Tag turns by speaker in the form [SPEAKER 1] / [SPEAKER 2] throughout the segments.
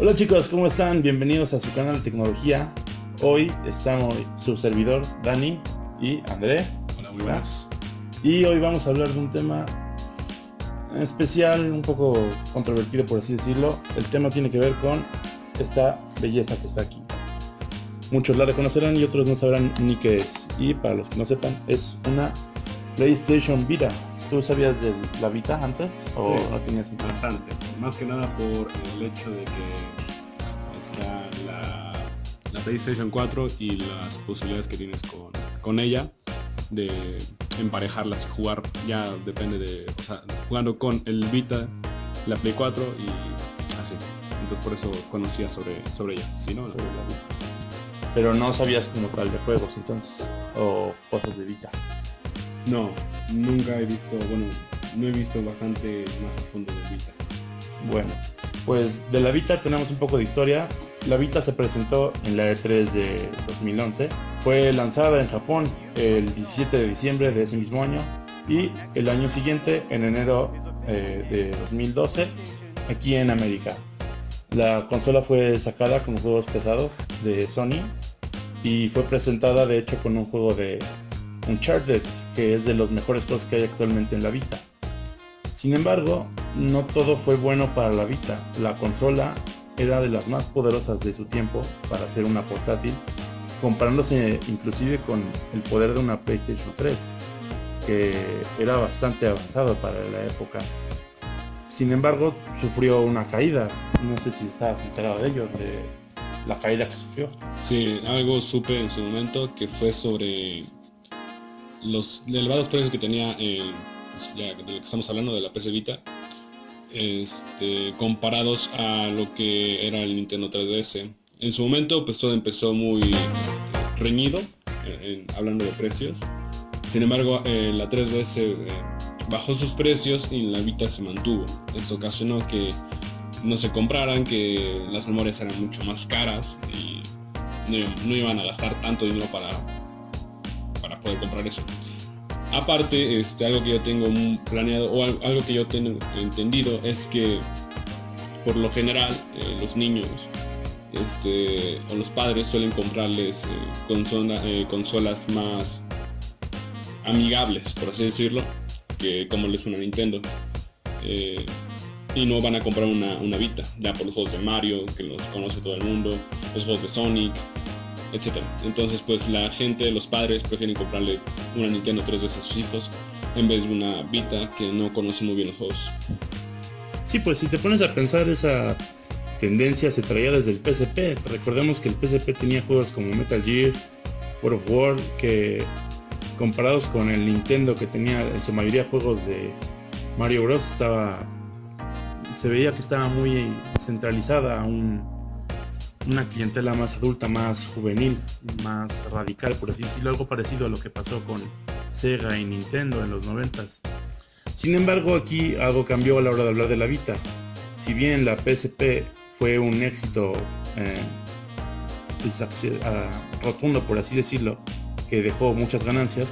[SPEAKER 1] Hola chicos, ¿cómo están? Bienvenidos a su canal de tecnología. Hoy estamos su servidor Dani y André.
[SPEAKER 2] Hola, muy buenas.
[SPEAKER 1] Y hoy vamos a hablar de un tema especial, un poco controvertido por así decirlo. El tema tiene que ver con esta belleza que está aquí. Muchos la reconocerán y otros no sabrán ni qué es. Y para los que no sepan, es una PlayStation Vita. ¿Tú sabías de la Vita antes o
[SPEAKER 2] Sí,
[SPEAKER 1] no tenías información?
[SPEAKER 2] bastante. Más que nada por el hecho de que está la PlayStation 4 y las posibilidades que tienes con ella de emparejarlas y jugar. Ya depende de, o sea, jugando con el Vita, la Play 4 y así. Entonces por eso conocía sobre ella. Si no, no.
[SPEAKER 1] Sobre la Vita. Pero no sabías como tal de juegos entonces, o cosas de Vita.
[SPEAKER 2] No, nunca he visto, bueno, no he visto bastante más a fondo de Vita.
[SPEAKER 1] Bueno, pues de la Vita tenemos un poco de historia. La Vita se presentó en la E3 de 2011. Fue lanzada en Japón el 17 de diciembre de ese mismo año y el año siguiente, en enero de 2012, aquí en América. La consola fue sacada con juegos pesados de Sony y fue presentada de hecho con un juego de Uncharted, que es de los mejores juegos que hay actualmente en la Vita. Sin embargo, no todo fue bueno para la Vita. La consola era de las más poderosas de su tiempo para ser una portátil, comparándose inclusive con el poder de una PlayStation 3, que era bastante avanzado para la época. Sin embargo, sufrió una caída. No sé si estabas enterado de ello, de la caída que sufrió.
[SPEAKER 2] Sí, algo supe en su momento que fue sobre los elevados precios que tenía, pues ya de lo que estamos hablando de la PC Vita, comparados a lo que era el Nintendo 3DS. En su momento pues todo empezó muy reñido, hablando de precios. Sin embargo, la 3DS bajó sus precios y la Vita se mantuvo. Esto ocasionó que no se compraran, que las memorias eran mucho más caras y no iban a gastar tanto dinero para poder comprar eso. Aparte, algo que yo tengo planeado o algo que yo tengo entendido es que por lo general los niños o los padres suelen comprarles consolas más amigables, por así decirlo, que como les una Nintendo, y no van a comprar una Vita ya por los juegos de Mario, que los conoce todo el mundo, los juegos de Sonic, etcétera. Entonces pues la gente, los padres prefieren comprarle una Nintendo 3DS a sus hijos en vez de una Vita que no conoce muy bien los juegos.
[SPEAKER 1] Sí, pues si te pones a pensar, esa tendencia se traía desde el PSP. Recordemos que el PSP tenía juegos como Metal Gear, God of War, que comparados con el Nintendo, que tenía en su mayoría juegos de Mario Bros, se veía que estaba muy centralizada, una clientela más adulta, más juvenil, más radical, por así decirlo, algo parecido a lo que pasó con Sega y Nintendo en los 90s. Sin embargo, aquí algo cambió a la hora de hablar de la Vita. Si bien la PSP fue un éxito rotundo, por así decirlo, que dejó muchas ganancias,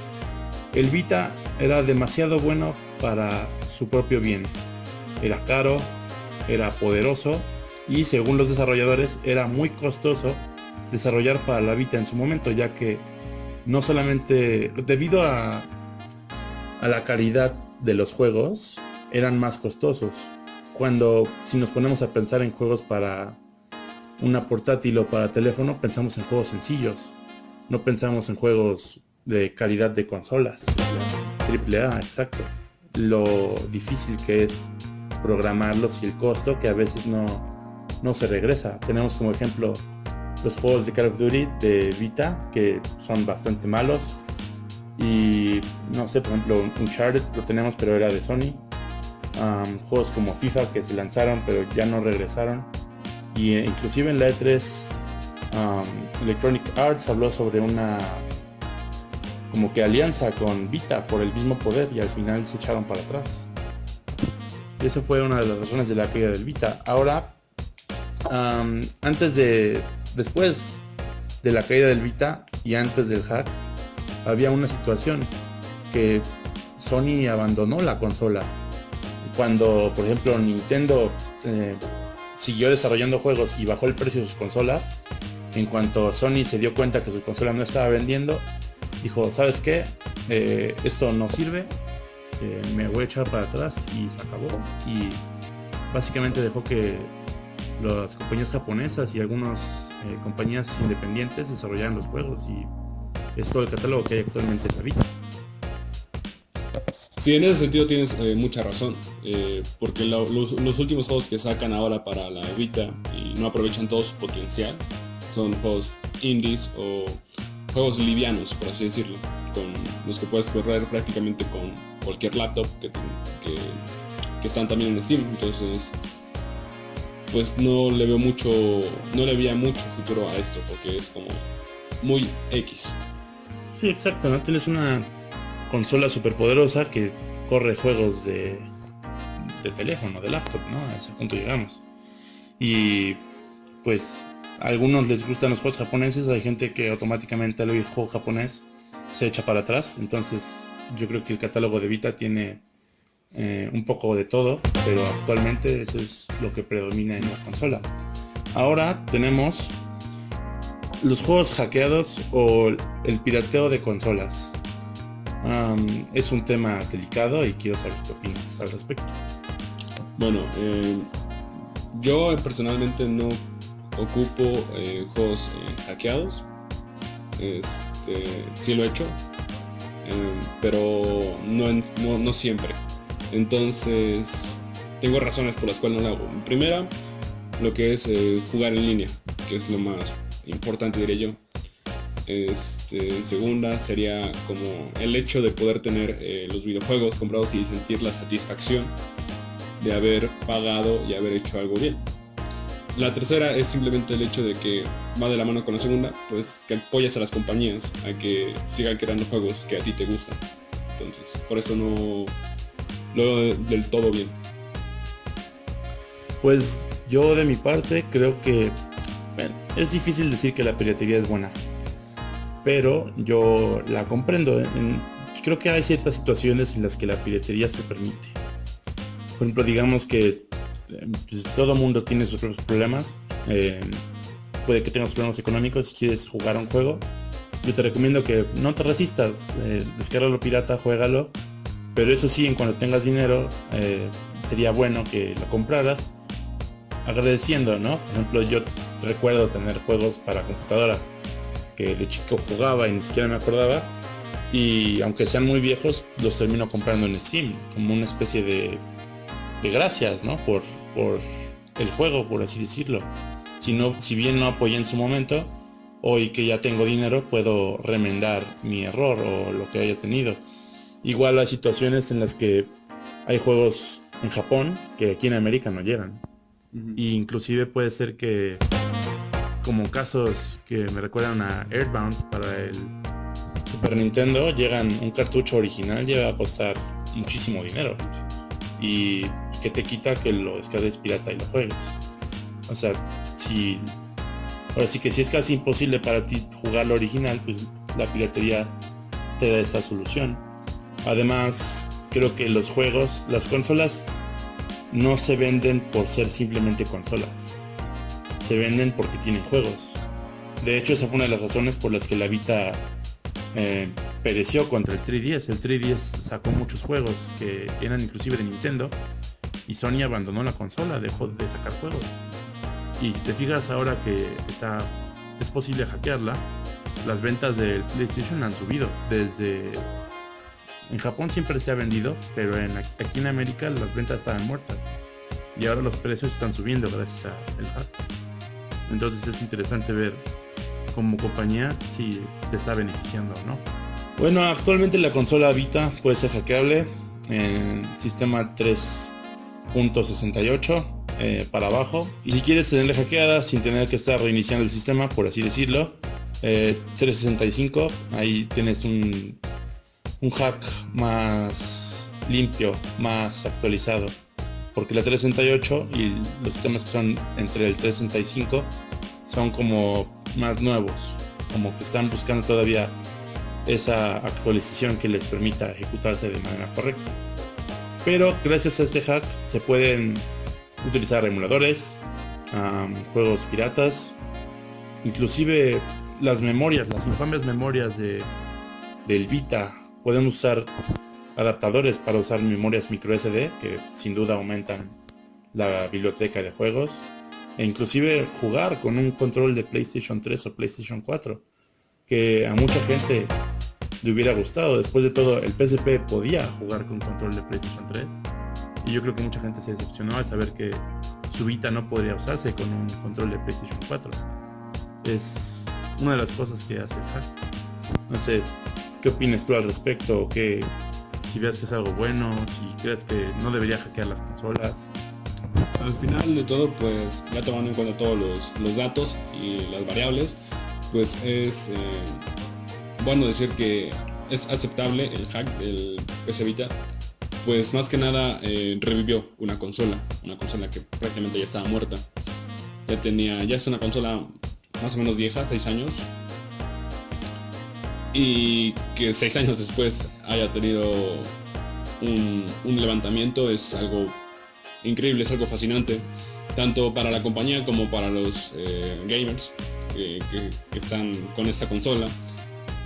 [SPEAKER 1] el Vita era demasiado bueno para su propio bien. Era caro, era poderoso y según los desarrolladores era muy costoso desarrollar para la Vita en su momento, ya que no solamente debido a la calidad de los juegos eran más costosos. Cuando si nos ponemos a pensar en juegos para una portátil o para teléfono, pensamos en juegos sencillos, no pensamos en juegos de calidad de consolas, AAA, exacto. Lo difícil que es programarlos y el costo que a veces no se regresa. Tenemos como ejemplo los juegos de Call of Duty de Vita, que son bastante malos, y no sé, por ejemplo Uncharted lo tenemos pero era de Sony. Juegos como FIFA que se lanzaron pero ya no regresaron, y inclusive en la E3 Electronic Arts habló sobre una como que alianza con Vita por el mismo poder y al final se echaron para atrás. Y eso fue una de las razones de la caída del Vita. Ahora, después de la caída del Vita y antes del hack, había una situación que Sony abandonó la consola. Cuando, por ejemplo, Nintendo siguió desarrollando juegos y bajó el precio de sus consolas. En cuanto Sony se dio cuenta que su consola no estaba vendiendo, dijo, ¿sabes qué? Esto no sirve, me voy a echar para atrás, y se acabó. Y básicamente dejó que las compañías japonesas y algunas compañías independientes desarrollaran los juegos, y es todo el catálogo que hay actualmente en la Vita.
[SPEAKER 2] Sí, en ese sentido tienes mucha razón, porque los últimos juegos que sacan ahora para la Vita y no aprovechan todo su potencial son juegos indies o juegos livianos, por así decirlo, con los que puedes correr prácticamente con cualquier laptop que están también en Steam. Entonces, pues no le veía mucho futuro a esto, porque es como muy X.
[SPEAKER 1] Sí, exacto, ¿no? Tienes una consola súper poderosa que corre juegos de teléfono, de laptop, ¿no? A ese punto llegamos. Y pues a algunos les gustan los juegos japoneses, hay gente que automáticamente al oír juego japonés se echa para atrás. Entonces yo creo que el catálogo de Vita tiene un poco de todo, pero actualmente eso es lo que predomina en la consola. Ahora tenemos los juegos hackeados o el pirateo de consolas. Es un tema delicado y quiero saber qué opinas al respecto.
[SPEAKER 2] Bueno, yo personalmente no ocupo juegos hackeados. Sí lo he hecho, pero no siempre. Entonces tengo razones por las cuales no lo hago. Primera, lo que es jugar en línea, que es lo más importante, diré yo. Segunda sería como el hecho de poder tener los videojuegos comprados y sentir la satisfacción de haber pagado y haber hecho algo bien. La tercera es simplemente el hecho de que va de la mano con la segunda, pues que apoyas a las compañías a que sigan creando juegos que a ti te gustan. Entonces, por eso no lo veo del todo bien.
[SPEAKER 1] Pues yo de mi parte creo que es difícil decir que la piratería es buena, pero yo la comprendo. Creo que hay ciertas situaciones en las que la piratería se permite. Por ejemplo, digamos que pues, todo mundo tiene sus propios problemas. Puede que tengas problemas económicos. Si quieres jugar un juego, yo te recomiendo que no te resistas, descárgalo pirata, juégalo, pero eso sí, en cuanto tengas dinero, sería bueno que lo compraras agradeciendo, ¿no? Por ejemplo, yo recuerdo tener juegos para computadora que de chico jugaba y ni siquiera me acordaba, y aunque sean muy viejos, los termino comprando en Steam como una especie de gracias, ¿no? Por el juego, por así decirlo. Si bien no apoyé en su momento, hoy que ya tengo dinero puedo remendar mi error o lo que haya tenido. Igual hay situaciones en las que hay juegos en Japón que aquí en América no llegan. Y inclusive puede ser que, como casos que me recuerdan a Earthbound para el Super Nintendo, un cartucho original llega a costar muchísimo dinero. Y que te quita que lo descargues pirata y lo juegues. O sea, ahora sí que si es casi imposible para ti jugar lo original, pues la piratería te da esa solución. Además, creo que las consolas no se venden por ser simplemente consolas. Se venden porque tienen juegos. De hecho, esa fue una de las razones por las que la Vita pereció contra el 3DS. El 3DS sacó muchos juegos que eran inclusive de Nintendo, y Sony abandonó la consola, dejó de sacar juegos. Y si te fijas ahora que es posible hackearla, las ventas del PlayStation han subido. En Japón siempre se ha vendido, pero aquí en América las ventas estaban muertas. Y ahora los precios están subiendo gracias al hack. Entonces es interesante ver como compañía si te está beneficiando o no. Bueno, actualmente la consola Vita puede ser hackeable en sistema 3.68 para abajo. Y si quieres tenerla hackeada sin tener que estar reiniciando el sistema, por así decirlo, 365, ahí tienes un hack más limpio, más actualizado. Porque la 368 y los sistemas que son entre el 365 son como más nuevos, como que están buscando todavía esa actualización que les permita ejecutarse de manera correcta. Pero gracias a este hack se pueden utilizar emuladores, juegos piratas, inclusive las infames memorias del Vita pueden usar adaptadores para usar memorias micro SD que sin duda aumentan la biblioteca de juegos, e inclusive jugar con un control de PlayStation 3 o PlayStation 4, que a mucha gente le hubiera gustado. Después de todo, el PSP podía jugar con control de PlayStation 3, y yo creo que mucha gente se decepcionó al saber que su Vita no podría usarse con un control de PlayStation 4. Es una de las cosas que hace el hack. No sé, ¿qué opinas tú al respecto? Si ves que es algo bueno, si crees que no debería hackear las consolas.
[SPEAKER 2] Al final de todo, pues ya tomando en cuenta todos los datos y las variables, pues es bueno decir que es aceptable el hack del PC Vita, pues más que nada revivió una consola que prácticamente ya estaba muerta. Ya es una consola más o menos vieja, 6 años, y que 6 años después haya tenido un levantamiento es algo increíble, es algo fascinante, tanto para la compañía como para los gamers que están con esta consola.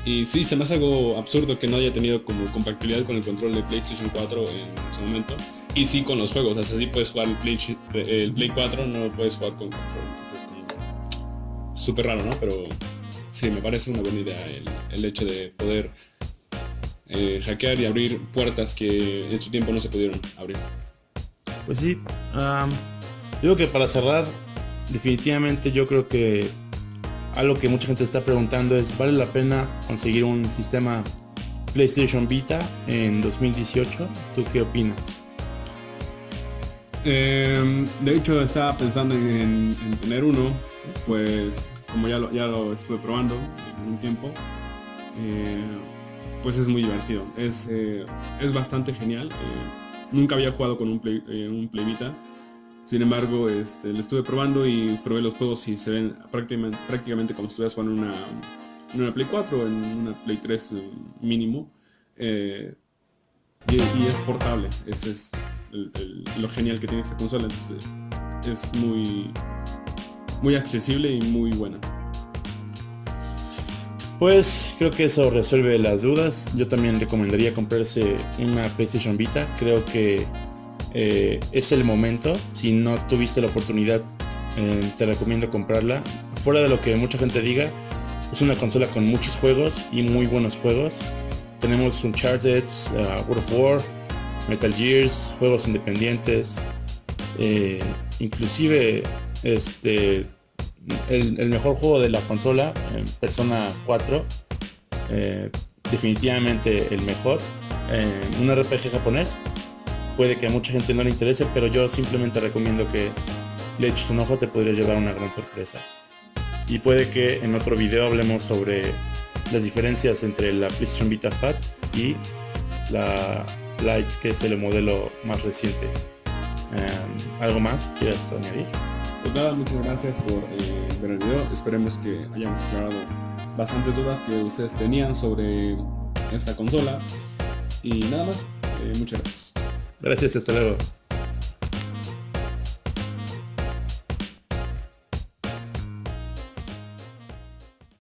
[SPEAKER 2] Y sí, se me hace algo absurdo que no haya tenido como compatibilidad con el control de PlayStation 4 en su momento, y sí con los juegos, o sea, sí puedes jugar el Play 4, no puedes jugar con control, entonces es como súper raro, ¿no? Pero sí, me parece una buena idea el hecho de poder hackear y abrir puertas que en su tiempo no se pudieron abrir.
[SPEAKER 1] Pues sí, digo que para cerrar, definitivamente yo creo que algo que mucha gente está preguntando es: ¿vale la pena conseguir un sistema PlayStation Vita en 2018? ¿Tú qué opinas?
[SPEAKER 2] De hecho, estaba pensando en tener uno, pues como ya lo estuve probando en un tiempo, pues es muy divertido, es bastante genial. Nunca había jugado con un Play Vita, sin embargo lo estuve probando y probé los juegos y se ven prácticamente como si estuvieras jugando en una Play 4 o en una Play 3 mínimo, y es portable. Ese es lo genial que tiene esta consola, entonces es muy accesible y muy buena.
[SPEAKER 1] Pues creo que eso resuelve las dudas. Yo también recomendaría comprarse una PlayStation Vita. Creo que es el momento. Si no tuviste la oportunidad, te recomiendo comprarla. Fuera de lo que mucha gente diga, es una consola con muchos juegos y muy buenos juegos. Tenemos Uncharted, World of War, Metal Gears, juegos independientes, inclusive el mejor juego de la consola, Persona 4, definitivamente el mejor, un RPG japonés. Puede que a mucha gente no le interese, pero yo simplemente recomiendo que le eches un ojo, te podría llevar una gran sorpresa. Y puede que en otro video hablemos sobre las diferencias entre la PlayStation Vita Fat y la Lite, que es el modelo más reciente. ¿Algo más quieres añadir?
[SPEAKER 2] Pues nada, muchas gracias por ver el video. Esperemos que hayamos aclarado bastantes dudas que ustedes tenían sobre esta consola. Y nada más, muchas gracias.
[SPEAKER 1] Gracias, hasta luego.